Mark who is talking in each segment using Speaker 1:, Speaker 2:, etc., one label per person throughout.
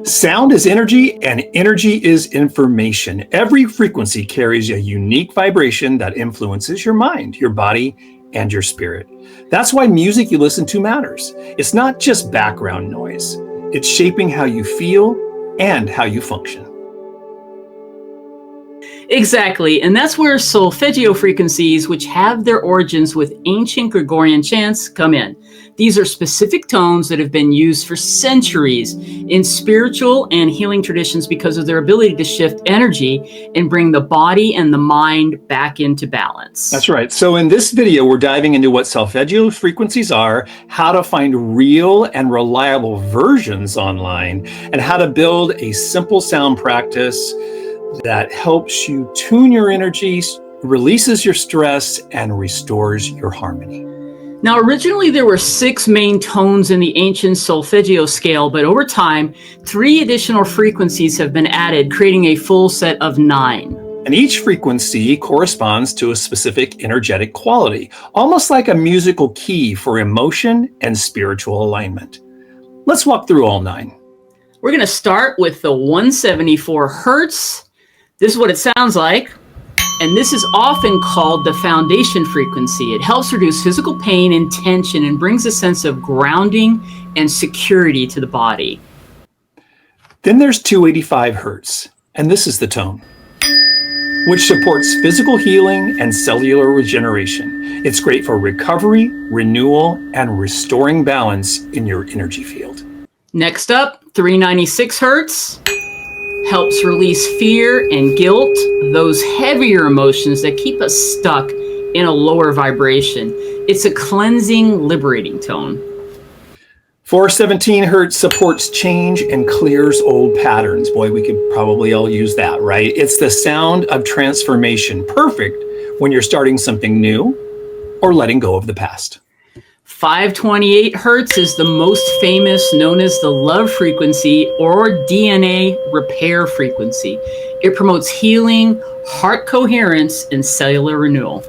Speaker 1: Sound is energy, and energy is information. Every frequency carries a unique vibration that influences your mind, your body, and your spirit. That's why music you listen to matters. It's not just background noise. It's shaping how you feel and how you function.
Speaker 2: Exactly, and that's where solfeggio frequencies, which have their origins with ancient Gregorian chants, come in. These are specific tones that have been used for centuries in spiritual and healing traditions because of their ability to shift energy and bring the body and the mind back into balance.
Speaker 1: That's right. So in this video, we're diving into what solfeggio frequencies are, how to find real and reliable versions online, and how to build a simple sound practice that helps you tune your energies, releases your stress, and restores your harmony.
Speaker 2: Now, originally there were 6 main tones in the ancient solfeggio scale, but over time, 3 additional frequencies have been added, creating a full set of 9.
Speaker 1: And each frequency corresponds to a specific energetic quality, almost like a musical key for emotion and spiritual alignment. Let's walk through all 9.
Speaker 2: We're going to start with the 174 hertz. This is what it sounds like. And this is often called the foundation frequency. It helps reduce physical pain and tension and brings a sense of grounding and security to the body.
Speaker 1: Then there's 285 hertz, and this is the tone, which supports physical healing and cellular regeneration. It's great for recovery, renewal, and restoring balance in your energy field.
Speaker 2: Next up, 396 hertz. Helps release fear and guilt, those heavier emotions that keep us stuck in a lower vibration. It's a cleansing, liberating tone.
Speaker 1: 417 hertz supports change and clears old patterns. Boy, we could probably all use that, right? It's the sound of transformation, perfect when you're starting something new or letting go of the past.
Speaker 2: 528 hertz is the most famous, known as the love frequency or DNA repair frequency. It promotes healing, heart coherence, and cellular renewal.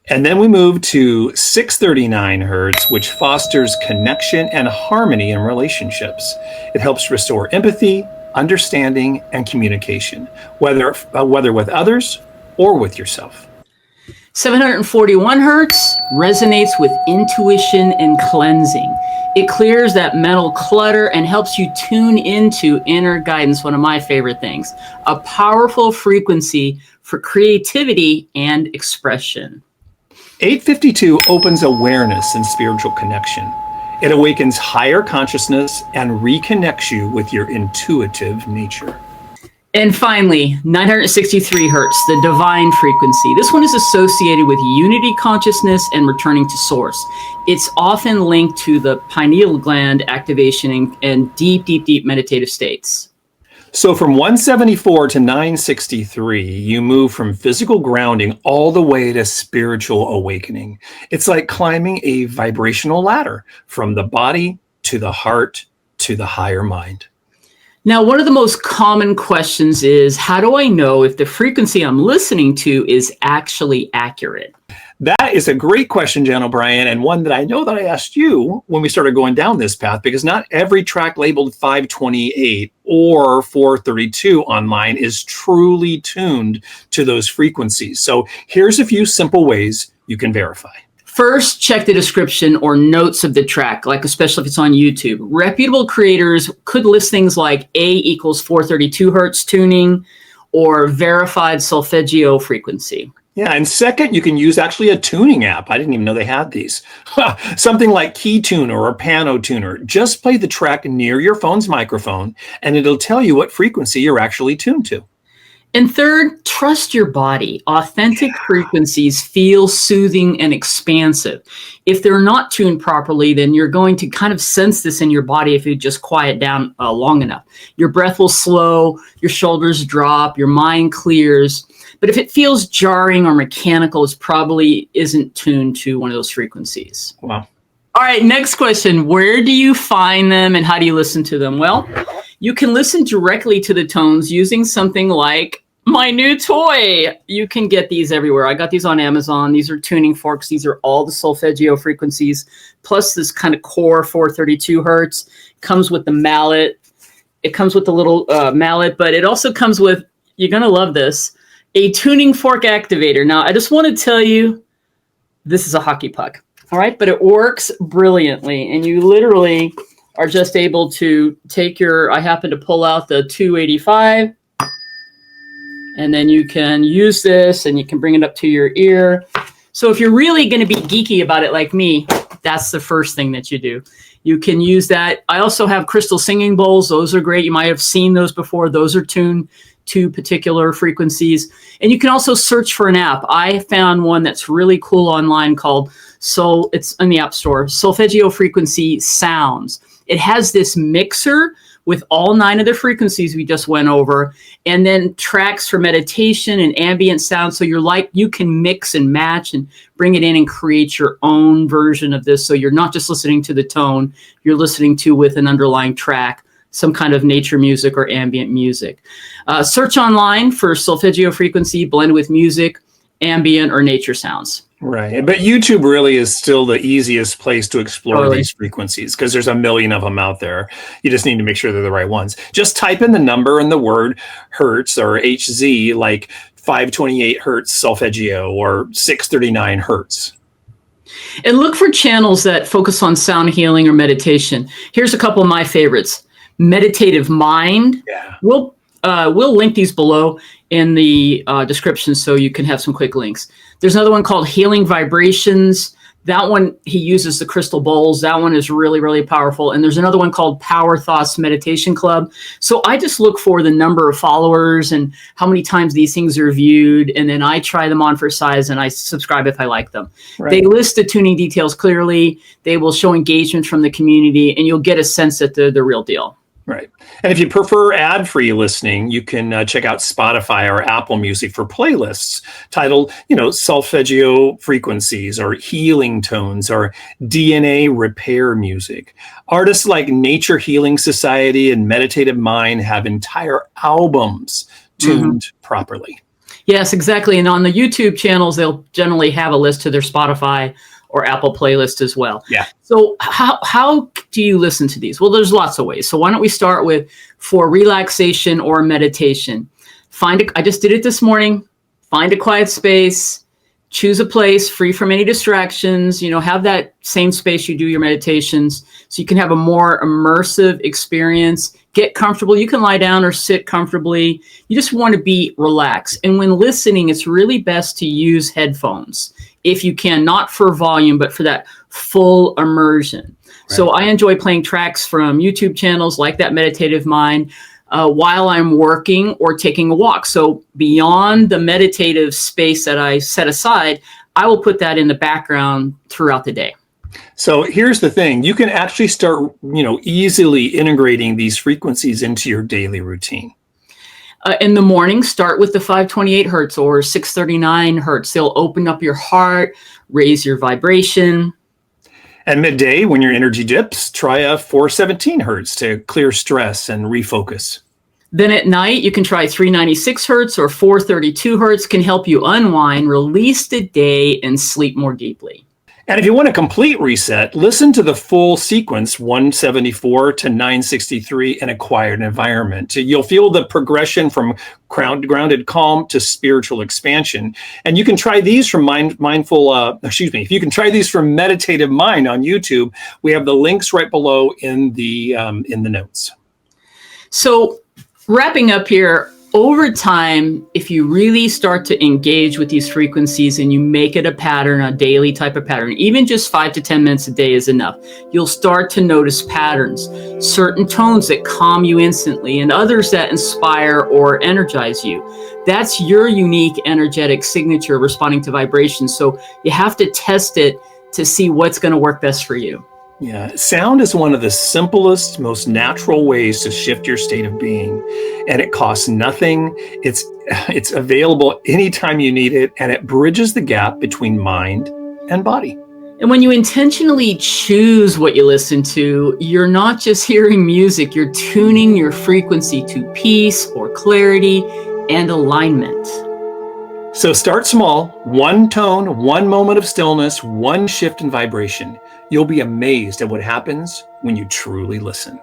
Speaker 1: And then we move to 639 hertz, which fosters connection and harmony in relationships. It helps restore empathy, understanding, and communication, whether with others or with yourself.
Speaker 2: 741 hertz resonates with intuition and cleansing. It clears that mental clutter and helps you tune into inner guidance, one of my favorite things. A powerful frequency for creativity and expression.
Speaker 1: 852 opens awareness and spiritual connection. It awakens higher consciousness and reconnects you with your intuitive nature.
Speaker 2: And finally, 963 hertz, the divine frequency. This one is associated with unity consciousness and returning to source. It's often linked to the pineal gland activation and deep meditative states.
Speaker 1: So from 174 to 963, you move from physical grounding all the way to spiritual awakening. It's like climbing a vibrational ladder from the body to the heart to the higher mind.
Speaker 2: Now, one of the most common questions is, how do I know if the frequency I'm listening to is actually accurate?
Speaker 1: That is a great question, Jan O'Brien, and one that I know that I asked you when we started going down this path, because not every track labeled 528 or 432 online is truly tuned to those frequencies. So here's a few simple ways you can verify.
Speaker 2: First, check the description or notes of the track, like especially if it's on YouTube. Reputable creators could list things like A equals 432 hertz tuning or verified solfeggio frequency.
Speaker 1: Yeah, and second, you can use actually a tuning app. I didn't even know they had these. Something like Key Tuner or Pano Tuner. Just play the track near your phone's microphone, and it'll tell you what frequency you're actually tuned to.
Speaker 2: And third, trust your body. Authentic frequencies feel soothing and expansive. If they're not tuned properly, then you're going to kind of sense this in your body if you just quiet down long enough. Your breath will slow, your shoulders drop, your mind clears. But if it feels jarring or mechanical, it probably isn't tuned to one of those frequencies.
Speaker 1: Wow.
Speaker 2: All right, next question. Where do you find them and how do you listen to them? Well, you can listen directly to the tones using something like my new toy. You can get these everywhere. I got these on Amazon. These are tuning forks. These are all the solfeggio frequencies, plus this kind of core 432 hertz. Comes with the mallet. It comes with a little mallet, but it also comes with, you're going to love this, a tuning fork activator. Now, I just want to tell you, this is a hockey puck. All right. But it works brilliantly. And you literally are just able to take I happen to pull out the 285. And then you can use this and you can bring it up to your ear. So if you're really going to be geeky about it like me, that's the first thing that you do. You can use that. I also have crystal singing bowls. Those are great. You might have seen those before. Those are tuned to particular frequencies. And you can also search for an app. I found one that's really cool online called it's in the App Store, Solfeggio Frequency Sounds. It has this mixer with all 9 of the frequencies we just went over, and then tracks for meditation and ambient sound. So you can mix and match and bring it in and create your own version of this. So you're not just listening to the tone, you're listening to with an underlying track, some kind of nature music or ambient music. Search online for Solfeggio Frequency, blend with music, ambient or nature sounds.
Speaker 1: Right. But YouTube really is still the easiest place to explore these frequencies because there's a million of them out there. You just need to make sure they're the right ones. Just type in the number and the word hertz or HZ, like 528 hertz solfeggio or 639 hertz.
Speaker 2: And look for channels that focus on sound healing or meditation. Here's a couple of my favorites. Meditative Mind.
Speaker 1: Yeah.
Speaker 2: We'll link these below in the description so you can have some quick links. There's another one called Healing Vibrations. That one, he uses the crystal bowls. That one is really, really powerful. And there's another one called Power Thoughts Meditation Club. So I just look for the number of followers and how many times these things are viewed. And then I try them on for size and I subscribe if I like them. Right. They list the tuning details clearly. They will show engagement from the community and you'll get a sense that they're the real deal.
Speaker 1: Right. And if you prefer ad-free listening, you can check out Spotify or Apple Music for playlists titled, Solfeggio Frequencies or Healing Tones or DNA Repair Music. Artists like Nature Healing Society and Meditative Mind have entire albums tuned properly.
Speaker 2: Yes, exactly. And on the YouTube channels, they'll generally have a list to their Spotify or Apple playlist as well.
Speaker 1: Yeah.
Speaker 2: So how do you listen to these? Well, there's lots of ways. So why don't we start with for relaxation or meditation? I just did it this morning. Find a quiet space, choose a place free from any distractions, have that same space you do your meditations so you can have a more immersive experience. Get comfortable. You can lie down or sit comfortably. You just want to be relaxed. And when listening, it's really best to use headphones if you can, not for volume, but for that full immersion. Right. So I enjoy playing tracks from YouTube channels like that Meditative Mind while I'm working or taking a walk. So beyond the meditative space that I set aside, I will put that in the background throughout the day.
Speaker 1: So here's the thing. You can actually start, easily integrating these frequencies into your daily routine.
Speaker 2: In the morning, start with the 528 hertz or 639 hertz. They'll open up your heart, raise your vibration.
Speaker 1: At midday, when your energy dips, try a 417 hertz to clear stress and refocus.
Speaker 2: Then at night, you can try 396 hertz or 432 hertz, can help you unwind, release the day, and sleep more deeply.
Speaker 1: And if you want a complete reset, listen to the full sequence 174 to 963 in a quiet environment. You'll feel the progression from grounded calm to spiritual expansion. And you can try these from if you can try these from Meditative Mind on YouTube, we have the links right below in the notes.
Speaker 2: So wrapping up here, over time, if you really start to engage with these frequencies and you make it a pattern, a daily type of pattern, even just 5 to 10 minutes a day is enough, you'll start to notice patterns, certain tones that calm you instantly and others that inspire or energize you. That's your unique energetic signature responding to vibrations. So you have to test it to see what's going to work best for you.
Speaker 1: Yeah, sound is one of the simplest, most natural ways to shift your state of being, and it costs nothing. It's available anytime you need it, and it bridges the gap between mind and body.
Speaker 2: And when you intentionally choose what you listen to, you're not just hearing music, you're tuning your frequency to peace or clarity and alignment.
Speaker 1: So start small, one tone, one moment of stillness, one shift in vibration. You'll be amazed at what happens when you truly listen.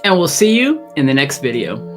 Speaker 2: and we'll see you in the next video.